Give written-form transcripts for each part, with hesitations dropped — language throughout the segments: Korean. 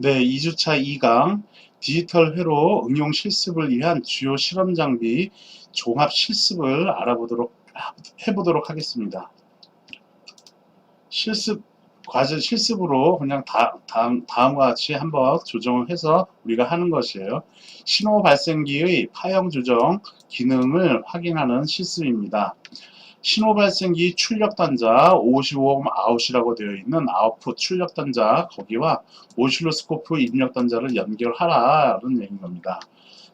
네, 2주차 2강 디지털 회로 응용 실습을 위한 주요 실험 장비 종합 실습을 해보도록 하겠습니다. 실습 과제 실습으로 그냥 다음과 같이 한번 조정을 해서 우리가 하는 것이에요. 신호 발생기의 파형 조정 기능을 확인하는 실습입니다. 신호 발생기 출력 단자 55옴 아웃이라고 되어 있는 아웃풋 출력 단자 거기와 오실로스코프 입력 단자를 연결하라는 얘기인 겁니다.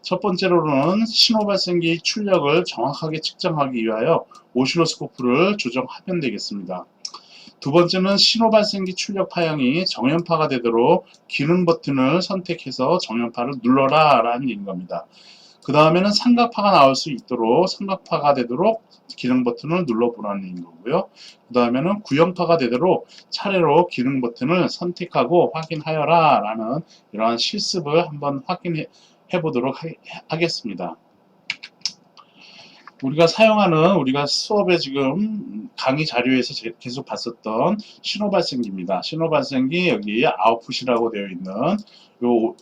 첫 번째로는 신호 발생기 출력을 정확하게 측정하기 위하여 오실로스코프를 조정하면 되겠습니다. 두 번째는 신호 발생기 출력 파형이 정연파가 되도록 기능 버튼을 선택해서 정연파를 눌러라 라는 얘기인 겁니다. 그 다음에는 삼각파가 나올 수 있도록 삼각파가 되도록 기능 버튼을 눌러보라는 거고요. 그 다음에는 구형파가 되도록 차례로 기능 버튼을 선택하고 확인하여라 라는 이러한 실습을 한번 확인해 보도록 하겠습니다. 우리가 수업에 지금 강의 자료에서 계속 봤었던 신호 발생기입니다. 신호 발생기 여기 아웃풋이라고 되어 있는 요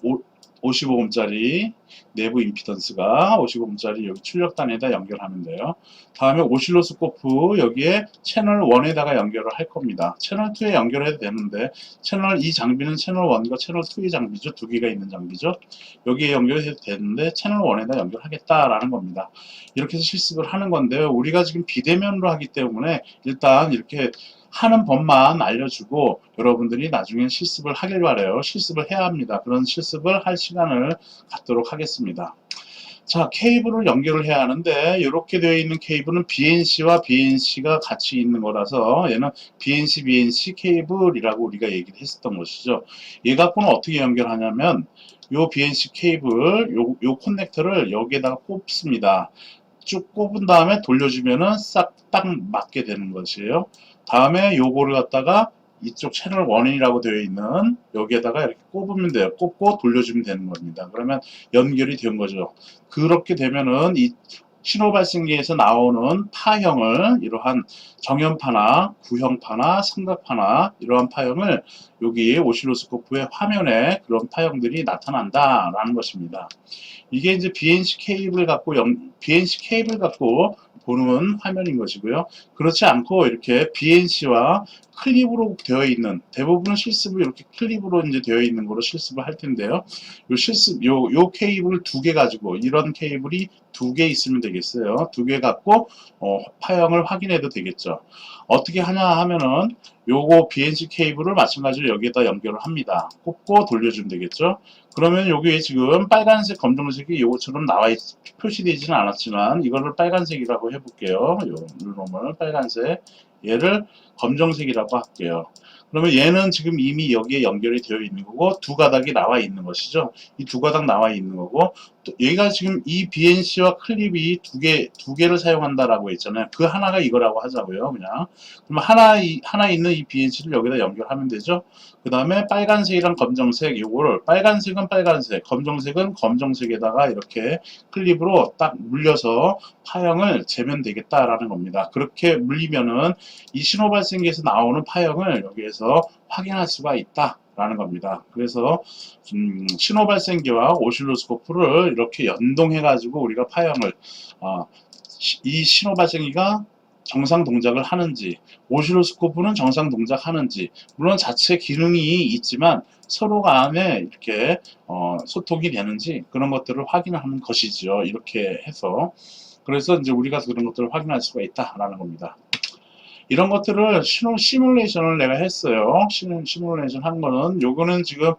55옴짜리 내부 임피던스가 55옴짜리 여기 출력단에다 연결하면 돼요. 다음에 오실로스코프 여기에 채널 1에다가 연결을 할 겁니다. 채널 2에 연결해도 되는데 이 장비는 채널 1과 채널 2의 장비죠. 두 개가 있는 장비죠. 여기에 연결해도 되는데 채널 1에다 연결하겠다라는 겁니다. 이렇게 해서 실습을 하는 건데요. 우리가 지금 비대면으로 하기 때문에 일단 이렇게 하는 법만 알려주고 여러분들이 나중에 실습을 하길 바래요. 실습을 해야 합니다. 그런 실습을 할 시간을 갖도록 하겠습니다. 자, 케이블을 연결을 해야 하는데 이렇게 되어 있는 케이블은 BNC와 BNC가 같이 있는 거라서 얘는 BNC 케이블이라고 우리가 얘기를 했었던 것이죠. 얘 갖고는 어떻게 연결하냐면 요 BNC 케이블 요 커넥터를 여기에다가 꼽습니다. 쭉 꼽은 다음에 돌려주면은 싹 딱 맞게 되는 것이에요. 다음에 요거를 갖다가 이쪽 채널 1이라고 되어 있는 여기에다가 이렇게 꼽으면 돼요. 꼽고 돌려주면 되는 겁니다. 그러면 연결이 된 거죠. 그렇게 되면은 이 신호 발생기에서 나오는 파형을 이러한 정연파나 구형파나 삼각파나 이러한 파형을 여기 오실로스코프의 화면에 그런 파형들이 나타난다라는 것입니다. 이게 이제 BNC 케이블 갖고 보는 화면인 것이고요. 그렇지 않고 이렇게 BNC와 클립으로 되어 있는 대부분은 실습이 이렇게 클립으로 이제 되어 있는 거로 실습을 할 텐데요. 요 케이블 두 개 가지고 이런 케이블이 두 개 있으면 되겠어요. 두 개 갖고 파형을 확인해도 되겠죠. 어떻게 하냐 하면은 요거 BNC 케이블을 마찬가지로 여기에다 연결을 합니다. 꼽고 돌려주면 되겠죠. 그러면 여기에 지금 빨간색, 검정색이 요것처럼 표시되지는 않았지만 이거를 빨간색이라고 해볼게요. 요 놈을 빨간색, 얘를 검정색이라고 할게요. 그러면 얘는 지금 이미 여기에 연결이 되어 있는 거고 두 가닥이 나와 있는 것이죠. 이 두 가닥 나와 있는 거고 또 얘가 지금 이 BNC와 클립이 두 개를 사용한다라고 했잖아요. 그 하나가 이거라고 하자고요. 그냥 그러면 하나 있는 이 BNC를 여기다 연결하면 되죠. 그 다음에 빨간색이랑 검정색 요거를 빨간색은 빨간색, 검정색은 검정색에다가 이렇게 클립으로 딱 물려서 파형을 재면 되겠다라는 겁니다. 그렇게 물리면은 이 신호 발생기에서 나오는 파형을 여기에서 확인할 수가 있다. 라는 겁니다. 그래서 신호 발생기와 오실로스코프를 이렇게 연동해 가지고 우리가 파형을 이 신호 발생기가 정상 동작을 하는지 오실로스코프는 정상 동작하는지 물론 자체 기능이 있지만 서로 간에 이렇게 소통이 되는지 그런 것들을 확인하는 것이죠. 이렇게 해서 그래서 이제 우리가 그런 것들을 확인할 수가 있다라는 겁니다. 이런 것들을 시뮬레이션을 내가 했어요. 시뮬레이션 한 거는 요거는 지금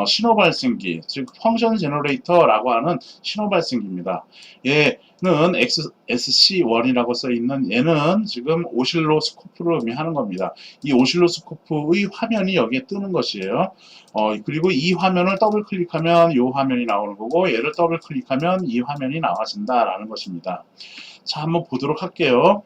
신호 발생기, 즉 펑션 제너레이터라고 하는 신호 발생기입니다. 얘는 SC1이라고 써 있는 얘는 지금 오실로스코프로 의미하는 겁니다. 이 오실로스코프의 화면이 여기에 뜨는 것이에요. 그리고 이 화면을 더블 클릭하면 이 화면이 나오는 거고 얘를 더블 클릭하면 이 화면이 나와진다라는 것입니다. 자, 한번 보도록 할게요.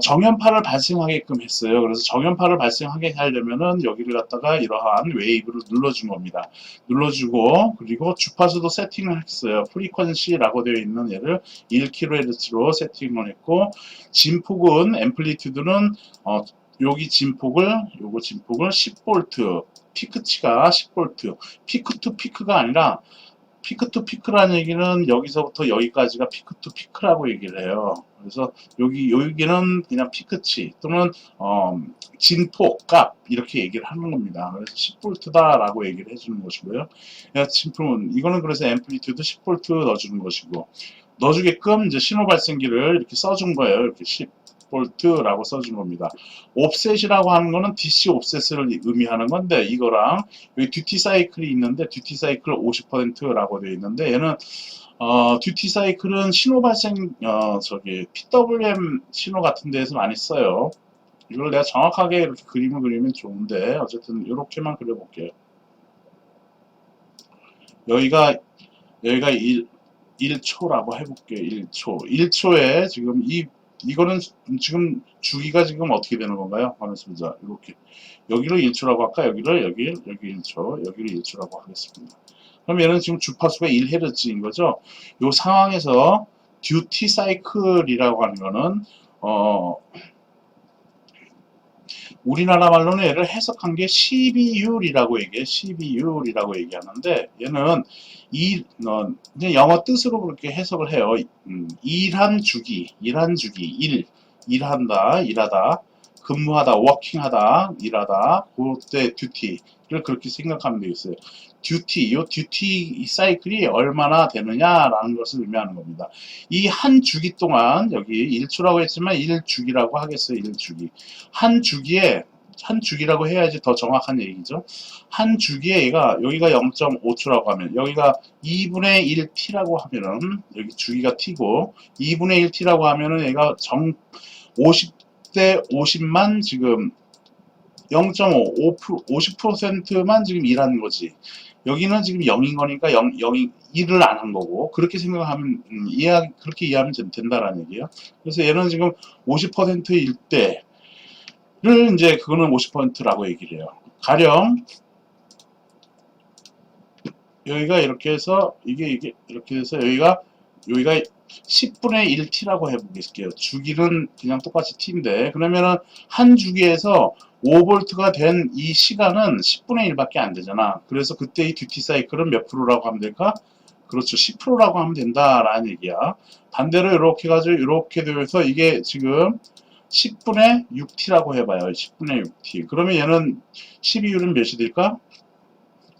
정연파를 발생하게끔 했어요. 그래서 정연파를 발생하게 하려면은 여기를 갖다가 이러한 웨이브를 눌러준 겁니다. 눌러주고 그리고 주파수도 세팅을 했어요. 프리퀀시라고 되어 있는 얘를 1kHz로 세팅을 했고 진폭은 앰플리튜드는 여기 요거 진폭을 10V, 피크치가 10V, 피크 투 피크가 아니라, 피크 투 피크라는 얘기는 여기서부터 여기까지가 피크 투 피크라고 얘기를 해요. 그래서 여기는 그냥 피크치 또는 진폭 값 이렇게 얘기를 하는 겁니다. 그래서 10V다라고 얘기를 해주는 것이고요. 진폭은 이거는 그래서 앰플리튜드 10V 넣어주는 것이고, 넣어주게끔 이제 신호 발생기를 이렇게 써준 거예요. 이렇게 10V라고 써준 겁니다. 옵셋이라고 하는 거는 DC 옵셋을 의미하는 건데, 이거랑 여기 듀티 사이클이 있는데 듀티 사이클 50%라고 되어 있는데, 얘는 듀티 사이클은 신호 발생 PWM 신호 같은 데에서 많이 써요. 이걸 내가 정확하게 이렇게 그림을 그리면 좋은데, 어쨌든 이렇게만 그려볼게요. 여기가 1초라고 해볼게요. 1초. 1초에 지금 이거는 지금 주기가 지금 어떻게 되는 건가요? 하면서 보자. 이렇게. 여기를 1초라고 할까? 여기 1초. 여기를 1초라고 하겠습니다. 그럼 얘는 지금 주파수가 1Hz인 거죠? 이 상황에서 듀티 사이클이라고 하는 거는, 우리나라 말로는 얘를 해석한 게 CBU이라고 얘기해. CBU이라고 얘기하는데, 얘는 그냥 영어 뜻으로 그렇게 해석을 해요. 일한 주기, 일하다, 근무하다, 워킹하다, 일하다, 그때 듀티를 그렇게 생각하면 되겠어요. 듀티 사이클이 얼마나 되느냐라는 것을 의미하는 겁니다. 이 한 주기 동안, 여기 1초라고 했지만 1주기라고 하겠어요. 1주기. 한 주기라고 해야지 더 정확한 얘기죠. 한 주기에 얘가, 여기가 0.5초라고 하면, 여기가 2분의 1t라고 하면은, 여기 주기가 t고, 2분의 1t라고 하면은 얘가 50대 50만 지금 0.5, 50%만 지금 일하는 거지. 여기는 지금 0인 거니까 0이 1을 안 한 거고, 그렇게 생각하면, 그렇게 이해하면 된다라는 얘기예요. 그래서 얘는 지금 50%일 때를 이제 그거는 50%라고 얘기를 해요. 가령, 여기가 이렇게 해서, 이게 이렇게 해서 여기가 10분의 1t라고 해보겠게요. 주기는 그냥 똑같이 t인데, 그러면은 한 주기에서 5V가 된 이 시간은 10분의 1밖에 안 되잖아. 그래서 그때 이 듀티 사이클은 몇 프로라고 하면 될까? 그렇죠. 10%라고 하면 된다라는 얘기야. 반대로 이렇게 가지고 이렇게 되어서 이게 지금 10분의 6t라고 해봐요. 10분의 6t. 그러면 얘는 12율은 몇이 될까?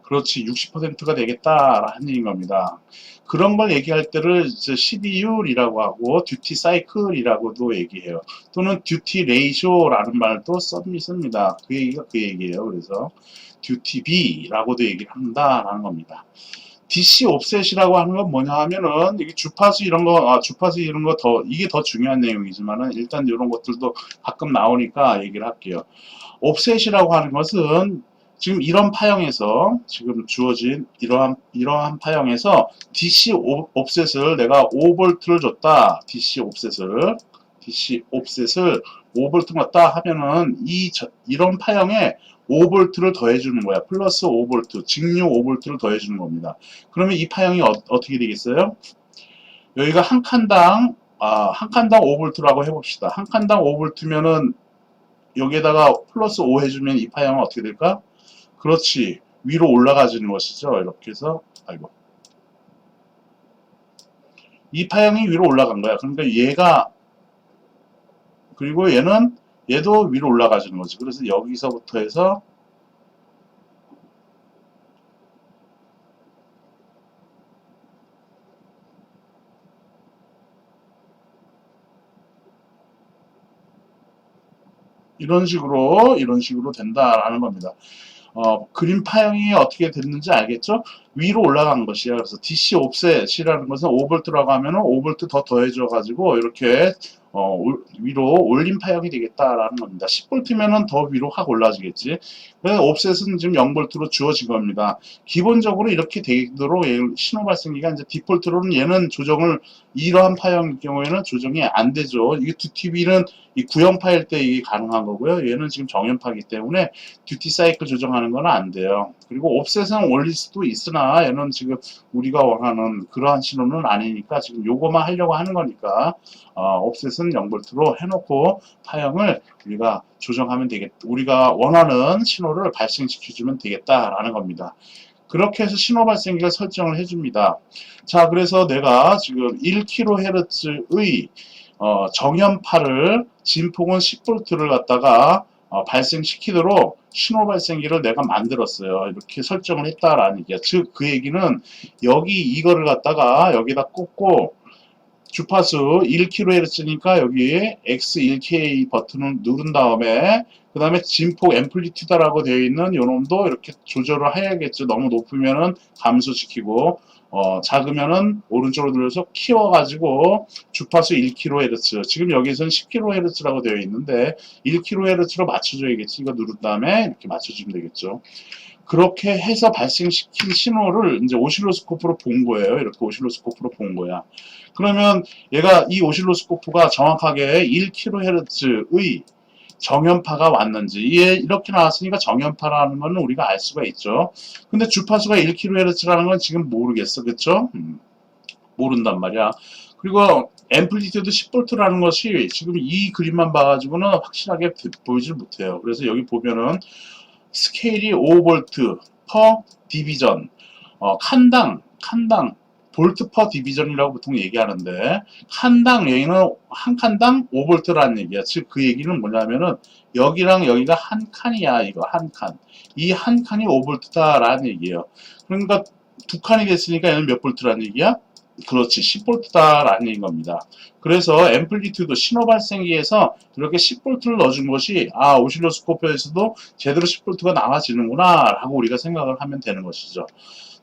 그렇지, 60%가 되겠다라는 얘기인 겁니다. 그런 걸 얘기할 때를 이제 12율이라고 하고 듀티 사이클이라고도 얘기해요. 또는 듀티 레이쇼라는 말도 씁니다. 그 얘기가 그 얘기예요. 그래서 듀티 B라고도 얘기를 한다라는 겁니다. DC 옵셋이라고 하는 건 뭐냐 하면은, 이게 주파수 이런 거, 이게 더 중요한 내용이지만은, 일단 이런 것들도 가끔 나오니까 얘기를 할게요. 옵셋이라고 하는 것은 지금 이런 파형에서, 지금 주어진 이러한 파형에서 DC 옵셋을 내가 5V를 줬다. DC 옵셋을 5V 줬다 하면은 이런 파형에 5V를 더해주는 거야. 플러스 5V, 직류 5V를 더해주는 겁니다. 그러면 이 파형이 어떻게 되겠어요? 여기가 한 칸당 5V라고 해봅시다. 한 칸당 5V면은 여기에다가 플러스 5 해주면 이 파형은 어떻게 될까? 그렇지. 위로 올라가지는 것이죠. 이렇게 해서, 이 파형이 위로 올라간 거야. 그러니까 그리고 얘도 위로 올라가지는 거지. 그래서 여기서부터 해서 이런 식으로 된다라는 겁니다. 그림 파형이 어떻게 됐는지 알겠죠? 위로 올라간 것이야. 그래서 DC 옵셋이라는 것은 5V라고 하면은 5V 더 더해줘가지고 이렇게 위로 올린 파형이 되겠다라는 겁니다. 10V면은 더 위로 확 올라지겠지. 그래서 옵셋은 지금 0V로 주어진 겁니다. 기본적으로 이렇게 되도록 신호 발생기가 이제 디폴트로는 얘는 조정을, 이러한 파형일 경우에는 조정이 안 되죠. 이게 듀티비는 이 구형파일 때 이게 가능한 거고요. 얘는 지금 정형파이기 때문에 듀티 사이클 조정하는 건 안 돼요. 그리고 옵셋은 올릴 수도 있으나 괜찮아. 얘는 지금 우리가 원하는 그러한 신호는 아니니까 지금 요거만 하려고 하는 거니까 옵셋은 0V로 해놓고 파형을 우리가 조정하면 되겠다. 우리가 원하는 신호를 발생시켜주면 되겠다라는 겁니다. 그렇게 해서 신호 발생기가 설정을 해줍니다. 자, 그래서 내가 지금 1kHz의 정연파를 진폭은 10V를 갖다가 발생시키도록 신호 발생기를 내가 만들었어요. 이렇게 설정을 했다라는 얘기야. 즉, 그 얘기는 여기 이거를 갖다가 여기다 꽂고 주파수 1kHz니까 여기에 X1K 버튼을 누른 다음에 그 다음에 진폭 앰플리튜드라고 되어 있는 요놈도 이렇게 조절을 해야겠죠. 너무 높으면은 감소시키고 작으면은 오른쪽으로 들려서 키워가지고 주파수 1kHz 지금 여기서는 10kHz라고 되어 있는데 1kHz로 맞춰줘야겠지. 이거 누른 다음에 이렇게 맞춰주면 되겠죠. 그렇게 해서 발생시킨 신호를 이제 오실로스코프로 본 거예요. 이렇게 오실로스코프로 본 거야. 그러면 얘가 이 오실로스코프가 정확하게 1kHz의 정연파가 왔는지 이렇게 나왔으니까 정연파라는 거는 우리가 알 수가 있죠. 근데 주파수가 1kHz라는 건 지금 모르겠어. 그쵸? 모른단 말이야. 그리고 앰플리튜드 10V라는 것이 지금 이 그림만 봐가지고는 확실하게 보이질 못해요. 그래서 여기 보면은 스케일이 5V per 디비전, 칸당 볼트 퍼 디비전이라고 보통 얘기하는데 칸당 여기는 한 칸당 5V라는 얘기야. 즉 그 얘기는 뭐냐면은 여기랑 여기가 한 칸이야. 이거 한 칸. 이 한 칸이 5V다라는 얘기예요. 그러니까 두 칸이 됐으니까 얘는 몇 V라는 얘기야? 그렇지, 10V다라는 얘기인 겁니다. 그래서 앰플리튜드 신호 발생기에서 이렇게 10V를 넣어준 것이 오실로스코프에서도 제대로 10V가 나와지는구나 라고 우리가 생각을 하면 되는 것이죠.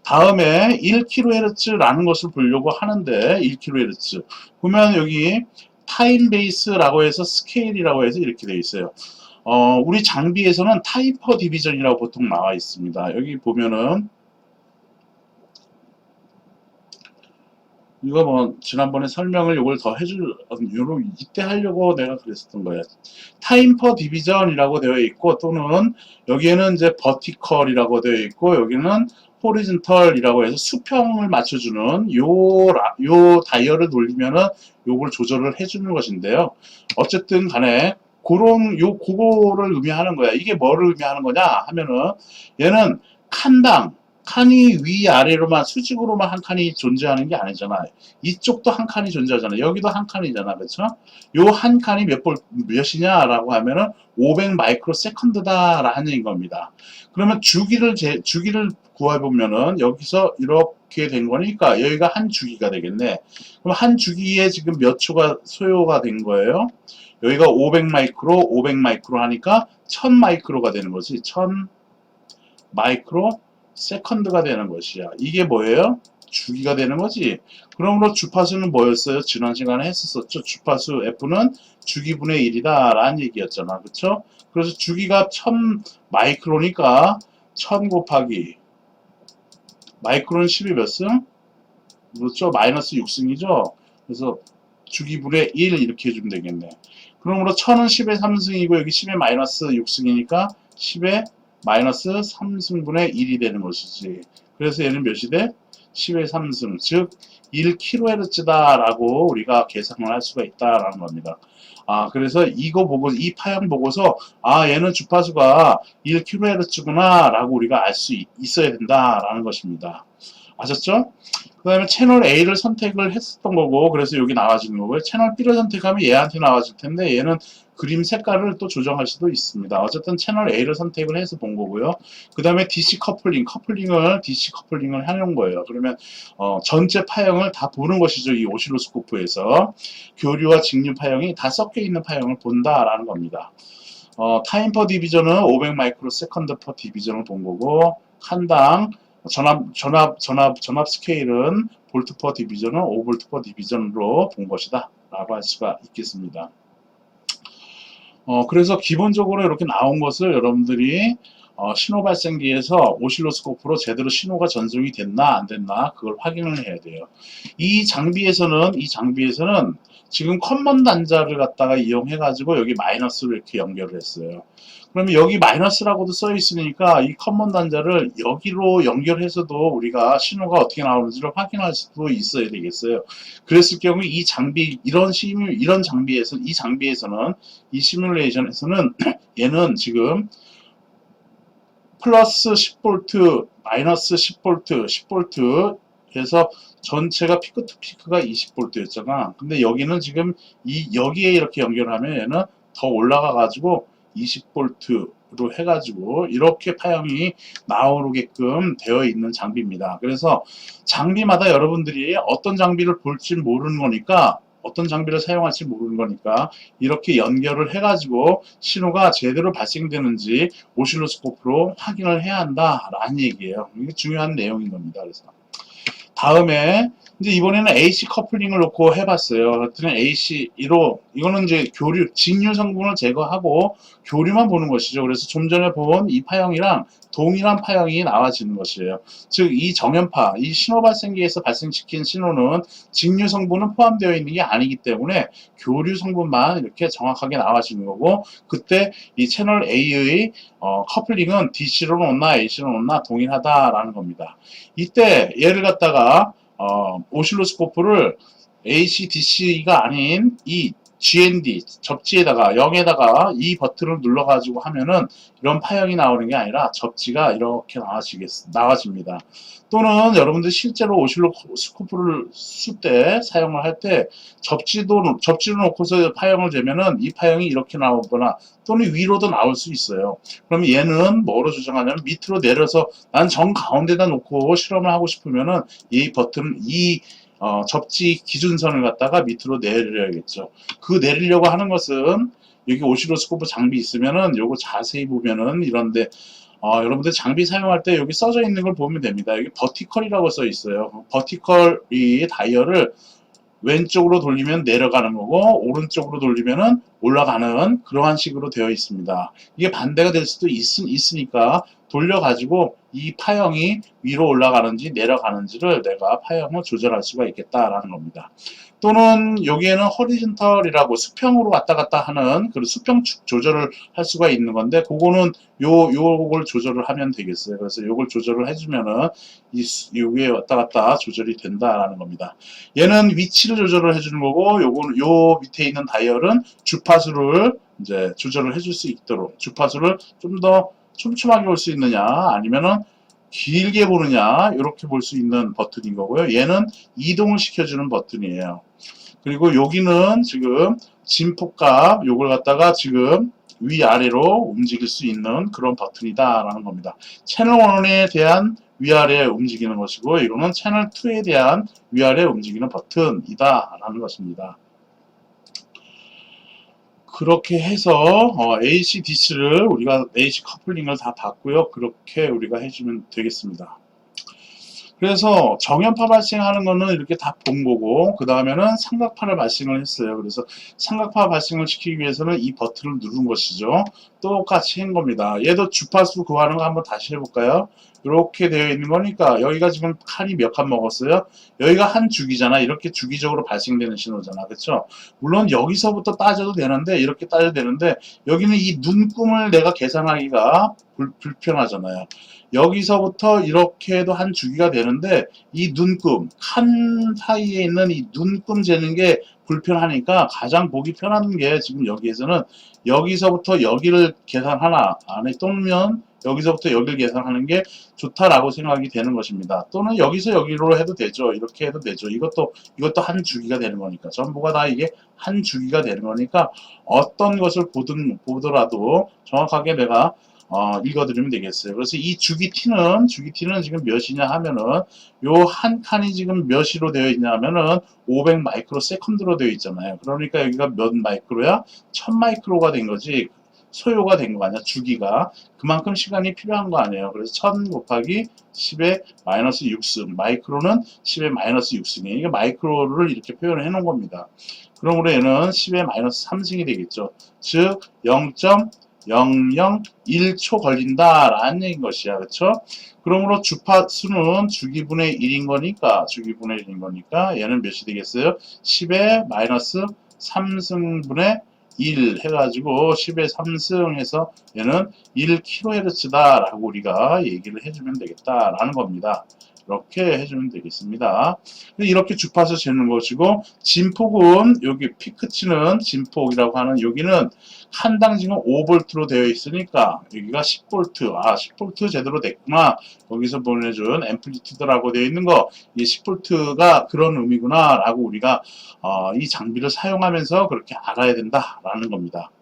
다음에 1kHz라는 것을 보려고 하는데 1kHz 보면 여기 타임 베이스라고 해서 스케일이라고 해서 이렇게 되어 있어요. 우리 장비에서는 타임 퍼 디비전이라고 보통 나와 있습니다. 여기 보면은 이거 뭐 지난번에 설명을 이걸 더 해줄 이때 하려고 내가 그랬었던 거야. 타임 퍼 디비전이라고 되어 있고 또는 여기에는 이제 버티컬이라고 되어 있고 여기는 호리즌털이라고 해서 수평을 맞춰주는 요 다이얼을 돌리면은 요걸 조절을 해주는 것인데요. 어쨌든 간에 그거를 의미하는 거야. 이게 뭐를 의미하는 거냐 하면은 얘는 칸이 위아래로만 수직으로만 한 칸이 존재하는 게 아니잖아. 이쪽도 한 칸이 존재하잖아. 여기도 한 칸이잖아. 그렇죠? 요 한 칸이 몇이냐라고 하면은 500 마이크로 세컨드다라는 겁니다. 그러면 주기를 구해 보면은 여기서 이렇게 된 거니까 여기가 한 주기가 되겠네. 그럼 한 주기에 지금 몇 초가 소요가 된 거예요? 여기가 500 마이크로 하니까 1000 마이크로가 되는 거지. 1000 마이크로 세컨드가 되는 것이야. 이게 뭐예요? 주기가 되는 거지. 그러므로 주파수는 뭐였어요? 지난 시간에 했었죠. 주파수 F는 주기분의 1이다 라는 얘기였잖아. 그쵸? 그래서 주기가 1000 마이크로니까 1000 곱하기 마이크로는 10이 몇 승? 그렇죠? 마이너스 6승이죠. 그래서 주기분의 1 이렇게 해주면 되겠네. 그러므로 1000은 10의 3승이고 여기 10의 마이너스 6승이니까 10의 마이너스 3승분의 1이 되는 것이지. 그래서 얘는 몇이 돼? 10의 3승, 즉 1kHz다라고 우리가 계산을 할 수가 있다라는 겁니다. 그래서 이거 보고 이 파형 보고서 얘는 주파수가 1kHz구나 라고 우리가 알 수 있어야 된다라는 것입니다. 아셨죠? 그 다음에 채널 A를 선택을 했었던 거고 그래서 여기 나와주는 거고요. 채널 B를 선택하면 얘한테 나와줄 텐데 얘는 그림 색깔을 또 조정할 수도 있습니다. 어쨌든 채널 A를 선택을 해서 본 거고요. 그 다음에 DC DC 커플링을 해놓은 거예요. 그러면 전체 파형을 다 보는 것이죠. 이 오실로스코프에서 교류와 직류 파형이 다 섞여 있는 파형을 본다라는 겁니다. 타임 퍼 디비전은 500 마이크로 세컨드 퍼 디비전을 본 거고 칸당 전압 스케일은 볼트 퍼 디비전은 5볼트 퍼 디비전으로 본 것이다 라고 할 수가 있겠습니다. 그래서 기본적으로 이렇게 나온 것을 여러분들이 신호 발생기에서 오실로스코프로 제대로 신호가 전송이 됐나 안 됐나 그걸 확인을 해야 돼요. 이 장비에서는 지금 커먼 단자를 갖다가 이용해 가지고 여기 마이너스로 이렇게 연결을 했어요. 그러면 여기 마이너스라고도 써 있으니까 이 커먼 단자를 여기로 연결해서도 우리가 신호가 어떻게 나오는지를 확인할 수도 있어야 되겠어요. 그랬을 경우 이 장비 이런 장비에서는 이 시뮬레이션에서는 얘는 지금 플러스 10V, 마이너스 10V, 10V 해서 전체가 피크 투 피크가 20V였잖아. 근데 여기는 지금 여기에 이렇게 연결하면 얘는 더 올라가 가지고 20V로 해가지고 이렇게 파형이 나오게끔 되어 있는 장비입니다. 그래서 장비마다 여러분들이 어떤 장비를 볼지 모르는 거니까 어떤 장비를 사용할지 모르는 거니까 이렇게 연결을 해가지고 신호가 제대로 발생되는지 오실로스코프로 확인을 해야 한다라는 얘기예요. 이게 중요한 내용인 겁니다. 그래서 다음에 이제 이번에는 AC 커플링을 놓고 해봤어요. 그랬더니 AC1로 이거는 이제 직류 성분을 제거하고 교류만 보는 것이죠. 그래서 좀 전에 본 이 파형이랑 동일한 파형이 나와지는 것이에요. 즉 이 정연파, 이 신호 발생기에서 발생시킨 신호는 직류 성분은 포함되어 있는 게 아니기 때문에 교류 성분만 이렇게 정확하게 나와지는 거고, 그때 이 채널 A의 커플링은 DC로 놓나 AC로 놓나 동일하다라는 겁니다. 이때 얘를 갖다가 오실로스코프를 AC, DC가 아닌 이 GND 접지에다가 0에다가 이 버튼을 눌러가지고 하면은 이런 파형이 나오는 게 아니라 접지가 이렇게 나와집니다. 또는 여러분들 실제로 오실로스코프를 쓸 때 사용을 할 때 접지를 놓고서 파형을 재면은 이 파형이 이렇게 나오거나 또는 위로도 나올 수 있어요. 그럼 얘는 뭐로 조정하냐면 밑으로 내려서 난 정 가운데다 놓고 실험을 하고 싶으면은 이 버튼 접지 기준선을 갖다가 밑으로 내려야겠죠. 그 내리려고 하는 것은 여기 오실로스코프 장비 있으면은 요거 자세히 보면은 이런데 여러분들 장비 사용할 때 여기 써져 있는 걸 보면 됩니다. 여기 버티컬이라고 써 있어요. 버티컬이 다이얼을 왼쪽으로 돌리면 내려가는 거고 오른쪽으로 돌리면은 올라가는 그러한 식으로 되어 있습니다. 이게 반대가 될 수도 있으니까 돌려가지고 이 파형이 위로 올라가는지 내려가는지를 내가 파형을 조절할 수가 있겠다라는 겁니다. 또는 여기에는 허리즌털이라고 수평으로 왔다 갔다 하는 그 수평축 조절을 할 수가 있는 건데 그거는 요걸 조절을 하면 되겠어요. 그래서 요걸 조절을 해주면은 요게 왔다 갔다 조절이 된다라는 겁니다. 얘는 위치를 조절을 해주는 거고 요거는 요 밑에 있는 다이얼은 주파수를 이제 조절을 해줄 수 있도록 주파수를 좀 더 촘촘하게 볼 수 있느냐 아니면은 길게 보느냐 이렇게 볼 수 있는 버튼인 거고요. 얘는 이동을 시켜주는 버튼이에요. 그리고 여기는 지금 진폭값 요걸 갖다가 지금 위아래로 움직일 수 있는 그런 버튼이다 라는 겁니다. 채널 1에 대한 위아래 움직이는 것이고 이거는 채널 2에 대한 위아래 움직이는 버튼이다 라는 것입니다. 그렇게 해서 AC, DC를 우리가 AC 커플링을 다 봤고요. 그렇게 우리가 해주면 되겠습니다. 그래서 정연파 발생하는 거는 이렇게 다 본 거고 그 다음에는 삼각파를 발생을 했어요. 그래서 삼각파 발생을 시키기 위해서는 이 버튼을 누른 것이죠. 똑같이 한 겁니다. 얘도 주파수 구하는 거 한번 다시 해볼까요? 이렇게 되어 있는 거니까 여기가 지금 칸이 몇 칸 먹었어요? 여기가 한 주기잖아. 이렇게 주기적으로 발생되는 신호잖아. 그렇죠? 물론 여기서부터 따져도 되는데 이렇게 따져도 되는데 여기는 이 눈금을 내가 계산하기가 불편하잖아요. 여기서부터 이렇게 해도 한 주기가 되는데 이 눈금, 칸 사이에 있는 이 눈금 재는 게 불편하니까 가장 보기 편한 게 지금 여기에서는 여기서부터 여기를 계산하나 안에 또는 여기서부터 여기를 계산하는 게 좋다라고 생각이 되는 것입니다. 또는 여기서 여기로 해도 되죠. 이렇게 해도 되죠. 이것도 한 주기가 되는 거니까 전부가 다 이게 한 주기가 되는 거니까 어떤 것을 보더라도 정확하게 내가 읽어드리면 되겠어요. 그래서 이 주기 t는 지금 몇이냐 하면은 요 한 칸이 지금 몇으로 되어 있냐 하면은 500 마이크로 세컨드로 되어 있잖아요. 그러니까 여기가 몇 마이크로야? 1000 마이크로가 된 거지. 소요가 된 거 아니야. 주기가 그만큼 시간이 필요한 거 아니에요. 그래서 1000 곱하기 10의 마이너스 6승, 마이크로는 10의 마이너스 6승이에요. 이게 마이크로를 이렇게 표현을 해 놓은 겁니다. 그러므로 얘는 10의 마이너스 3승이 되겠죠. 즉 0. 0.001초 걸린다라는 얘기인 것이야. 그렇죠? 그러므로 주파수는 주기분의 1인 거니까 얘는 몇이 되겠어요? 10의 마이너스 3승분의 1 해가지고 10의 3승 해서 얘는 1kHz다 라고 우리가 얘기를 해주면 되겠다라는 겁니다. 이렇게 해주면 되겠습니다. 이렇게 주파수 재는 것이고, 진폭은 여기 피크치는 진폭이라고 하는 여기는 한당 지금 5V로 되어 있으니까 여기가 10V. 10V 제대로 됐구나. 거기서 보내준 앰플리튜드라고 되어 있는 거, 이 10V가 그런 의미구나 라고 우리가 이 장비를 사용하면서 그렇게 알아야 된다라는 겁니다.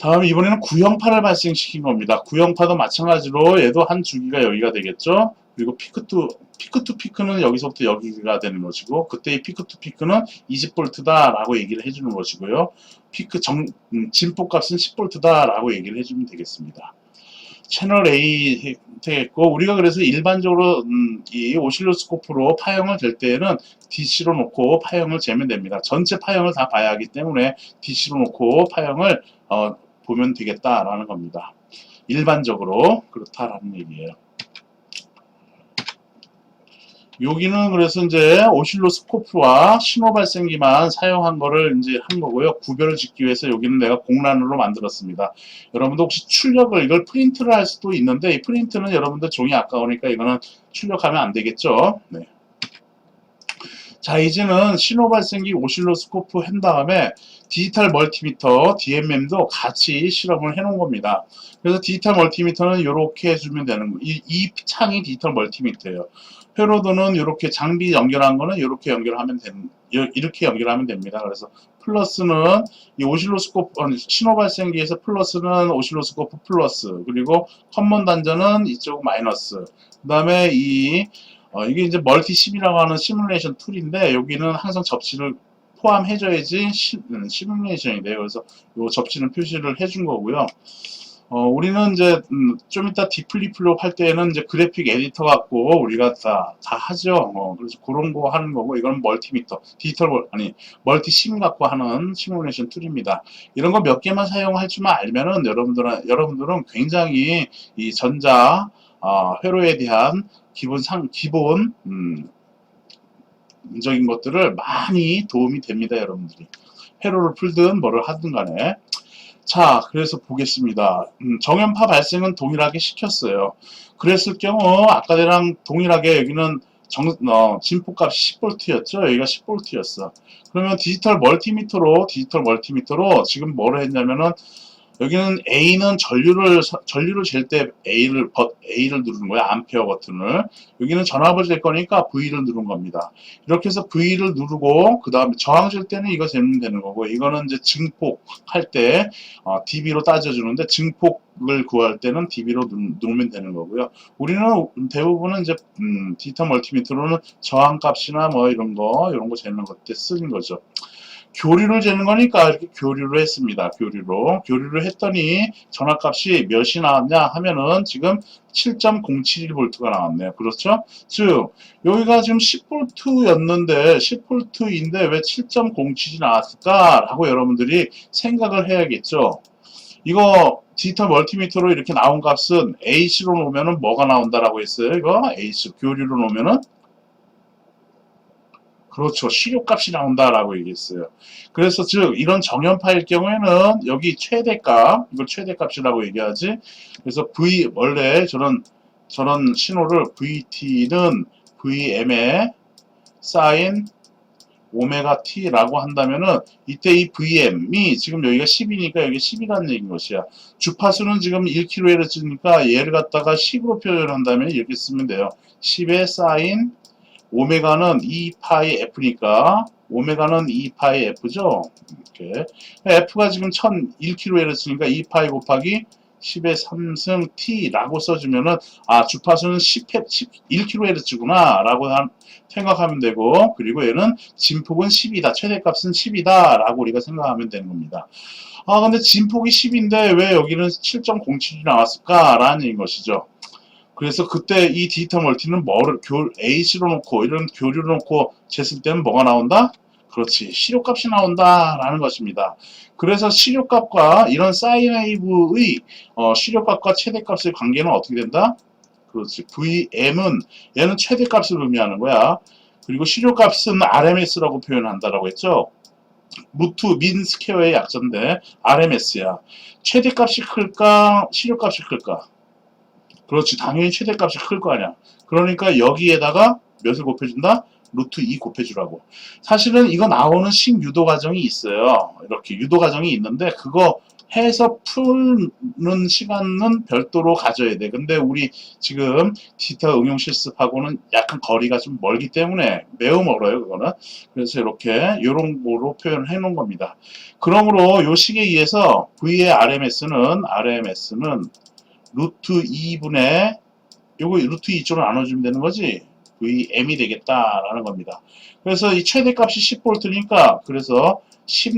다음 이번에는 구형파를 발생시킨 겁니다. 구형파도 마찬가지로 얘도 한 주기가 여기가 되겠죠. 그리고 피크 투 피크는 여기서부터 여기가 되는 것이고, 그때의 피크 투 피크는 20V다 라고 얘기를 해주는 것이고요. 진폭 값은 10V다 라고 얘기를 해주면 되겠습니다. 채널 A 되겠고, 우리가 그래서 일반적으로 이 오실로스코프로 파형을 잴 때에는 DC로 놓고 파형을 재면 됩니다. 전체 파형을 다 봐야 하기 때문에 DC로 놓고 파형을 보면 되겠다라는 겁니다. 일반적으로 그렇다라는 얘기예요. 여기는 그래서 이제 오실로스코프와 신호 발생기만 사용한 거를 이제 한 거고요. 구별을 짓기 위해서 여기는 내가 공란으로 만들었습니다. 여러분도 혹시 출력을 이걸 프린트를 할 수도 있는데, 이 프린트는 여러분들 종이 아까우니까 이거는 출력하면 안 되겠죠. 네. 자, 이제는 신호 발생기 오실로스코프 한 다음에 디지털 멀티미터 DMM도 같이 실험을 해 놓은 겁니다. 그래서 디지털 멀티미터는 이렇게 해주면 되는 거예요. 이 창이 디지털 멀티미터예요. 회로도는 이렇게 장비 연결한 거는 이렇게 연결하면 이렇게 연결하면 됩니다. 그래서 플러스는 이 오실로스코프 신호 발생기에서 플러스는 오실로스코프 플러스, 그리고 커먼 단자는 이쪽 마이너스. 그다음에 이게 이제 멀티10이라고 하는 시뮬레이션 툴인데, 여기는 항상 접시를 포함해줘야지 시뮬레이션이 돼요. 그래서 이 접시는 표시를 해준 거고요. 우리는 이제 좀 이따 디플리플로 할 때에는 이제 그래픽 에디터 갖고 우리가 다 하죠. 그래서 그런 거 하는 거고, 이건 멀티미터, 멀티10 갖고 하는 시뮬레이션 툴입니다. 이런 거 몇 개만 사용할 줄만 알면은 여러분들은 굉장히 이 전자 회로에 대한 기본적인 것들을 많이 도움이 됩니다. 여러분들이 회로를 풀든 뭐를 하든 간에. 자, 그래서 보겠습니다. 정연파 발생은 동일하게 시켰어요. 그랬을 경우 아까랑 동일하게 여기는 진폭값이 10V였죠. 여기가 10V였어. 그러면 디지털 멀티미터로 지금 뭐를 했냐면은, 여기는 A는 전류를 잴 때 A를 누르는 거야. 암페어 버튼을. 여기는 전압을 잴 거니까 V를 누른 겁니다. 이렇게 해서 V를 누르고, 그 다음에 저항 잴 때는 이거 재면 되는 거고, 이거는 이제 증폭 할 때 dB로 따져주는데, 증폭을 구할 때는 dB로 누르면 되는 거고요. 우리는 대부분은 이제 디지털 멀티미터로는 저항 값이나 뭐 이런 거 재는 것 때 쓰는 거죠. 교류를 재는 거니까 이렇게 교류를 했습니다. 교류를 했더니 전압값이 몇이 나왔냐 하면은 지금 7.071V가 나왔네요. 그렇죠? 즉 여기가 지금 10V였는데 10V인데 왜 7.07이 나왔을까라고 여러분들이 생각을 해야겠죠. 이거 디지털 멀티미터로 이렇게 나온 값은 AC로 놓으면은 뭐가 나온다라고 했어요. 이거 AC 교류로 놓으면은, 그렇죠. 시료값이 나온다라고 얘기했어요. 그래서 즉 이런 정연파일 경우에는 여기 최대값, 이걸 최대값이라고 얘기하지. 그래서 원래 저런 신호를 VT는 VM에 사인 오메가 T라고 한다면은, 이때 이 VM이 지금 여기가 10이니까 여기 10이라는 얘기인 것이야. 주파수는 지금 1kHz니까 얘를 갖다가 10으로 표현한다면 이렇게 쓰면 돼요. 10의 사인 오메가는 2파이 F니까 오메가는 2파이 F죠. 이렇게 F가 지금 1001kHz니까 2파이 곱하기 10의 3승 T라고 써주면은 주파수는 1kHz구나 라고 생각하면 되고, 그리고 얘는 진폭은 10이다, 최대값은 10이다 라고 우리가 생각하면 되는 겁니다. 근데 진폭이 10인데 왜 여기는 7.07이 나왔을까 라는 얘기인 것이죠. 그래서 그때 이 디지털 멀티는 뭐를 AC로 놓고 이런 교류로 놓고 쟀을 때는 뭐가 나온다? 그렇지. 시료값이 나온다라는 것입니다. 그래서 시료값과 이런 사인 웨이브의 시료값과 최대값의 관계는 어떻게 된다? 그렇지. VM은 얘는 최대값을 의미하는 거야. 그리고 시료값은 RMS라고 표현한다라고 했죠. 루트 민 스퀘어의 약자인데 RMS야. 최대값이 클까? 시료값이 클까? 그렇지. 당연히 최대값이 클 거 아니야. 그러니까 여기에다가 몇을 곱해준다? 루트 2 곱해주라고. 사실은 이거 나오는 식유도 과정이 있어요. 이렇게 유도 과정이 있는데 그거 해서 푸는 시간은 별도로 가져야 돼. 근데 우리 지금 디지털 응용 실습하고는 약간 거리가 좀 멀기 때문에 매우 멀어요. 그거는. 그래서 이렇게 이런 거로 표현을 해 놓은 겁니다. 그러므로 요 식에 의해서 V의 RMS는 루트 2분의 요거 루트 2쪽으로 나눠주면 되는 거지. VM이 되겠다라는 겁니다. 그래서 이 최대값이 10V니까 그래서 10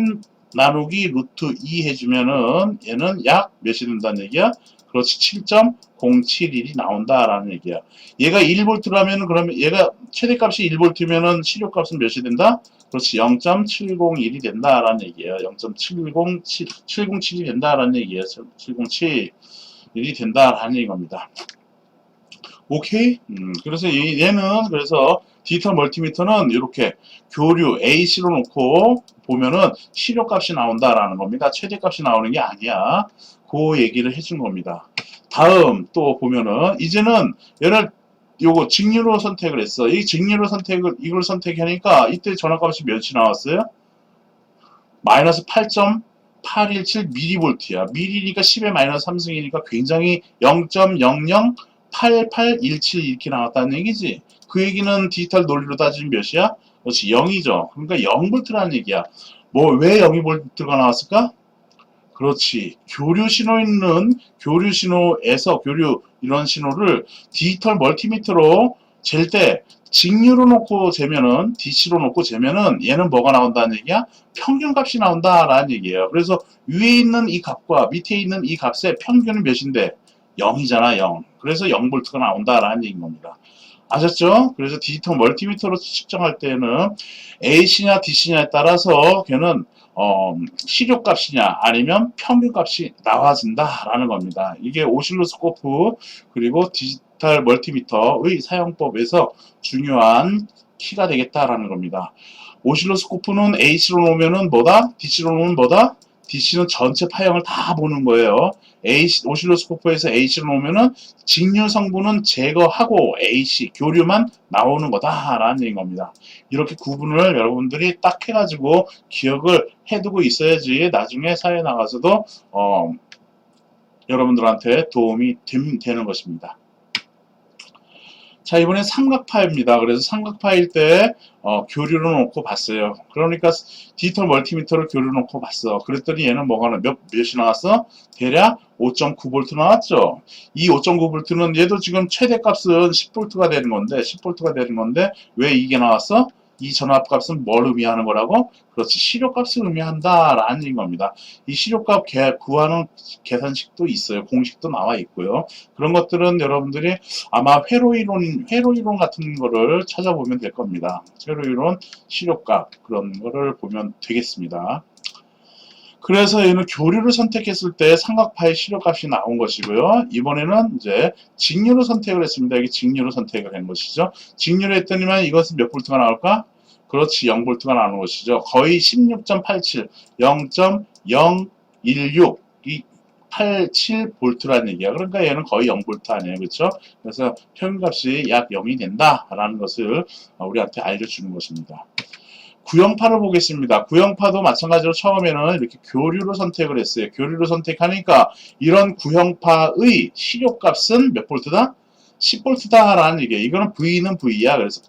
나누기 루트 2 해주면은 얘는 약 몇이 된다는 얘기야? 그렇지. 7.071이 나온다라는 얘기야. 얘가 1V라면 그러면 얘가 최대값이 1V면은 시료값은 몇이 된다? 그렇지. 0.701이 된다라는 얘기예요. 0.707이 된다라는 얘기예요. 707일이 된다라는 얘기입니다. 오케이? 그래서 얘는 그래서 디지털 멀티미터는 이렇게 교류 AC로 놓고 보면은 시료값이 나온다라는 겁니다. 최대값이 나오는 게 아니야. 그 얘기를 해준 겁니다. 다음 또 보면은 이제는 얘를 요거 직류로 선택을 했어. 이 직류로 이걸 선택하니까 이때 전압값이 몇이 나왔어요? 마이너스 8.817mV야. 미리니까 10의 마이너스 3승이니까 굉장히 0.008817 이렇게 나왔다는 얘기지. 그 얘기는 디지털 논리로 따지면 몇이야? 그렇지, 0이죠. 그러니까 0V라는 얘기야. 뭐 왜 0V가 나왔을까? 그렇지. 교류 신호 있는 교류 신호에서 교류 이런 신호를 디지털 멀티미터로 잴 때 직류로 놓고 재면은 DC로 놓고 재면은 얘는 뭐가 나온다는 얘기야? 평균값이 나온다라는 얘기예요. 그래서 위에 있는 이 값과 밑에 있는 이 값의 평균은 몇인데 0이잖아, 0. 그래서 0V가 나온다라는 얘기인 겁니다. 아셨죠? 그래서 디지털 멀티미터로 측정할 때는 A씨냐 DC냐에 따라서 걔는 시료값이냐 아니면 평균값이 나와진다라는 겁니다. 이게 오실로스코프 그리고 디지털 멀티미터의 사용법에서 중요한 키가 되겠다라는 겁니다. 오실로스코프는 A씨로 놓으면은 뭐다? DC로 놓으면 뭐다? DC는 전체 파형을 다 보는 거예요. 오실로스코프에서 A씨로 놓으면은 직류 성분은 제거하고 AC 교류만 나오는 거다라는 얘기인 겁니다. 이렇게 구분을 여러분들이 딱 해가지고 기억을 해두고 있어야지 나중에 사회에 나가서도 여러분들한테 도움이 되는 것입니다. 자, 이번엔 삼각파입니다. 그래서 삼각파일 때 교류를 놓고 봤어요. 그러니까 디지털 멀티미터를 교류 놓고 봤어. 그랬더니 얘는 몇이 나왔어? 대략 5.9V 나왔죠. 이 5.9V는 얘도 지금 최대값은 10V가 되는 건데 왜 이게 나왔어? 이 전압값은 뭘 의미하는 거라고? 그렇지, 시료값을 의미한다라는 얘기인 겁니다. 이 시료값 구하는 계산식도 있어요. 공식도 나와 있고요. 그런 것들은 여러분들이 아마 회로이론 같은 거를 찾아보면 될 겁니다. 회로이론, 시료값 그런 거를 보면 되겠습니다. 그래서 얘는 교류를 선택했을 때 삼각파의 시료값이 나온 것이고요. 이번에는 이제 직류로 선택을 했습니다. 이게 직류로 선택을 한 것이죠. 직류를 했더니만 이것은 몇 볼트가 나올까? 그렇지, 0V가 나오는 것이죠. 거의 16.87, 0.016, 이 87V라는 얘기야. 그러니까 얘는 거의 0V 아니에요. 그렇죠? 그래서 평균값이 약 0이 된다라는 것을 우리한테 알려주는 것입니다. 구형파를 보겠습니다. 구형파도 마찬가지로 처음에는 이렇게 교류로 선택을 했어요. 교류로 선택하니까 이런 구형파의 시료값은 몇 볼트다? 10V다라는 얘기예요. 이거는 V는 V야. 그래서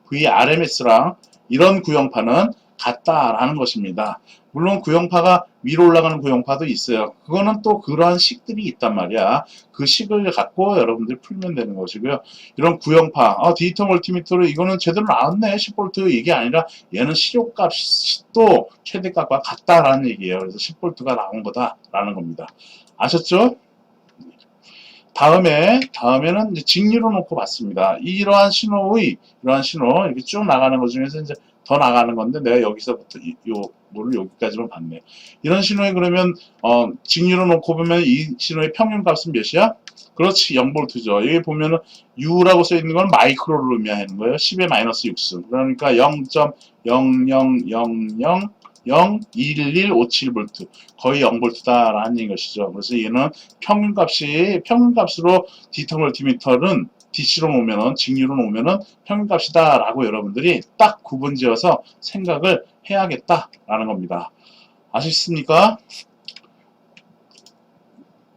VRMS랑 이런 구형파는 같다라는 것입니다. 물론 구형파가 위로 올라가는 구형파도 있어요. 그거는 또 그러한 식들이 있단 말이야. 그 식을 갖고 여러분들이 풀면 되는 것이고요. 이런 구형파, 디지털 멀티미터로 이거는 제대로 나왔네. 10V 이게 아니라 얘는 시료값도 최대값과 같다라는 얘기예요. 그래서 10V가 나온 거다라는 겁니다. 아셨죠? 다음에는 이제 직류로 놓고 봤습니다. 이러한 신호 이렇게 쭉 나가는 것 중에서 이제 더 나가는 건데 내가 여기서부터 요거를 여기까지만 봤네. 이런 신호에 그러면 직류로 놓고 보면 이 신호의 평균값은 몇이야? 그렇지, 0볼트죠. 여기 보면은 U라고 써 있는 건 마이크로를 의미하는 거예요. 10의 마이너스 6승. 그러니까 0.000011157V 거의 0볼트다라는 것이죠. 그래서 얘는 평균값으로 디지털 멀티미터는 DC로 놓으면은 직류로 놓으면은 평균값이다라고 여러분들이 딱 구분지어서 생각을 해야겠다라는 겁니다. 아시겠습니까?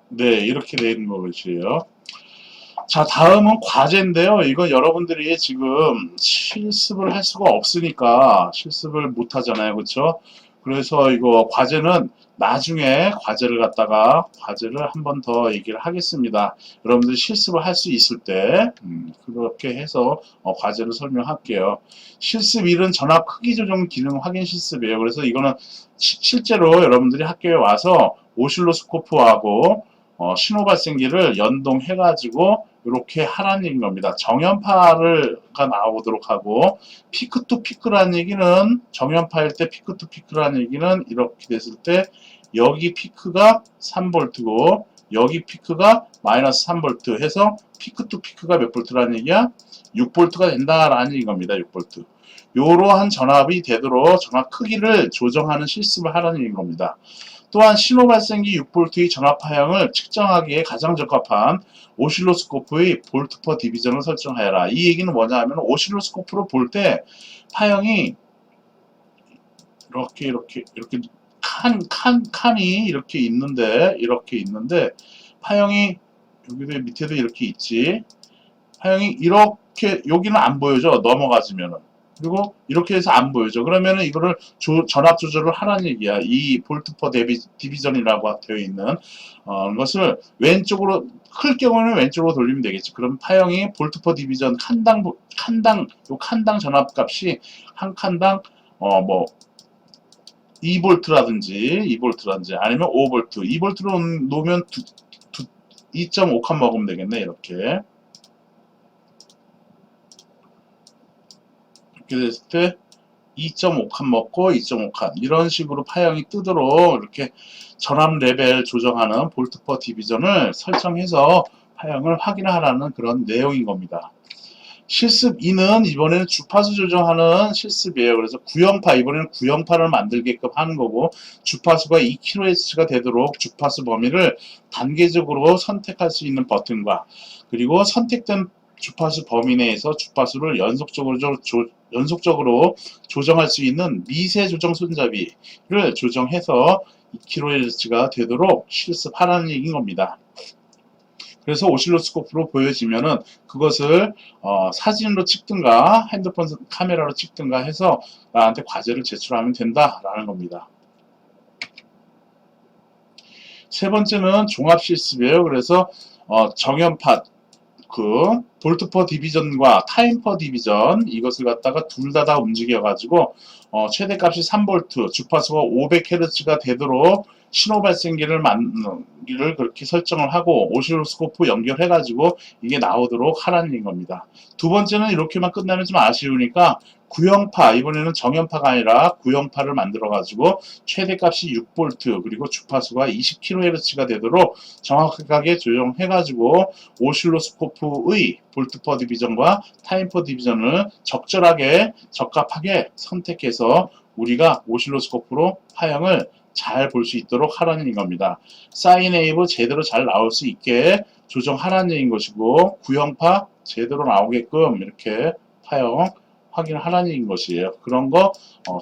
네, 이렇게 되는 것이에요. 자, 다음은 과제인데요. 이건 여러분들이 지금 실습을 할 수가 없으니까 실습을 못 하잖아요. 그렇죠? 그래서 이거 과제는 나중에 과제를 한 번 더 얘기를 하겠습니다. 여러분들이 실습을 할 수 있을 때 그렇게 해서 과제를 설명할게요. 실습 1은 전압 크기 조정 기능 확인 실습이에요. 그래서 이거는 실제로 여러분들이 학교에 와서 오실로스코프하고 신호 발생기를 연동해가지고 이렇게 하라는 얘기인 겁니다. 정연파가 나오도록 하고 피크 투 피크라는 얘기는 정연파일 때 피크 투 피크라는 얘기는 이렇게 됐을 때 여기 피크가 3V고 여기 피크가 마이너스 3V 해서 피크 투 피크가 몇 볼트라는 얘기야? 6V가 된다라는 얘기인 겁니다. 6V. 이러한 전압이 되도록 전압 크기를 조정하는 실습을 하라는 얘기인 겁니다. 또한 신호 발생기 6V의 전압 파형을 측정하기에 가장 적합한 오실로스코프의 볼트 퍼 디비전을 설정하여라. 이 얘기는 뭐냐 하면 오실로스코프로 볼 때 파형이 이렇게 칸이 이렇게 있는데 파형이 여기도 밑에도 이렇게 있지. 파형이 이렇게 여기는 안 보여져. 넘어가지면은. 그리고 이렇게 해서 안 보여져. 그러면은 이거를 전압 조절을 하라는 얘기야. 이 볼트 퍼 디비전이라고 되어 있는 것을 왼쪽으로 클 경우는 왼쪽으로 돌리면 되겠지. 그럼 파형이 볼트 퍼 디비전 칸당 전압 값이 한 칸당 뭐 2볼트라든지 아니면 5볼트. 2볼트로 놓으면 2.5칸 먹으면 되겠네. 이렇게 됐을 때 2.5칸 먹고 2.5칸 이런 식으로 파형이 뜨도록 이렇게 전압 레벨 조정하는 볼트 퍼 디비전을 설정해서 파형을 확인하라는 그런 내용인 겁니다. 실습 2는 이번에는 주파수 조정하는 실습이에요. 그래서 이번에는 구형파를 만들게끔 하는 거고 주파수가 2kHz가 되도록 주파수 범위를 단계적으로 선택할 수 있는 버튼과 그리고 선택된 주파수 범위 내에서 주파수를 연속적으로 조정할 수 있는 미세 조정 손잡이를 조정해서 2kHz가 되도록 실습하라는 얘기인 겁니다. 그래서 오실로스코프로 보여지면은 그것을 사진으로 찍든가 핸드폰 카메라로 찍든가 해서 나한테 과제를 제출하면 된다라는 겁니다. 세 번째는 종합 실습이에요. 그래서 정연파 볼트 퍼 디비전과 타임 퍼 디비전 이것을 갖다가 둘 다 움직여 가지고 최대값이 3V 주파수가 500Hz가 되도록 신호 발생기를 그렇게 설정을 하고 오실로스코프 연결해 가지고 이게 나오도록 하라는 겁니다. 두 번째는 이렇게만 끝나면 좀 아쉬우니까 구형파, 이번에는 정연파가 아니라 구형파를 만들어 가지고 최대값이 6V 그리고 주파수가 20kHz가 되도록 정확하게 조정해 가지고 오실로스코프의 볼트 퍼 디비전과 타임 퍼 디비전을 적합하게 선택해서 우리가 오실로스코프로 파형을 잘 볼 수 있도록 하라는 겁니다. 사인 웨이브 제대로 잘 나올 수 있게 조정하라는 것이고 구형파 제대로 나오게끔 이렇게 파형 확인하라는 것이에요. 그런 거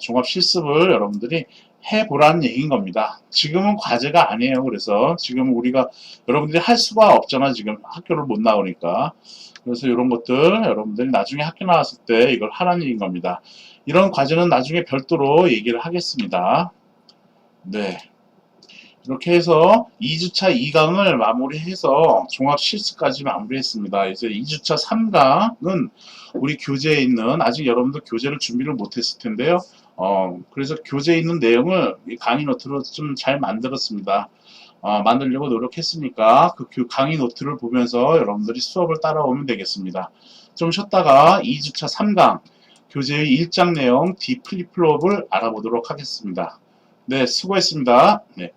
종합 실습을 여러분들이 해보라는 얘기인 겁니다. 지금은 과제가 아니에요. 그래서 지금 우리가 여러분들이 할 수가 없잖아. 지금 학교를 못 나오니까. 그래서 이런 것들 여러분들이 나중에 학교 나왔을 때 이걸 하라는 얘기인 겁니다. 이런 과제는 나중에 별도로 얘기를 하겠습니다. 네. 이렇게 해서 2주차 2강을 마무리해서 종합 실습까지 마무리했습니다. 이제 2주차 3강은 우리 교재에 있는 아직 여러분들 교재를 준비를 못했을 텐데요. 그래서 교재에 있는 내용을 강의 노트로 좀 잘 만들었습니다. 만들려고 노력했으니까 그 강의 노트를 보면서 여러분들이 수업을 따라오면 되겠습니다. 좀 쉬었다가 2주차 3강 교재의 일장 내용 D 플립플롭을 알아보도록 하겠습니다. 네, 수고했습니다. 네.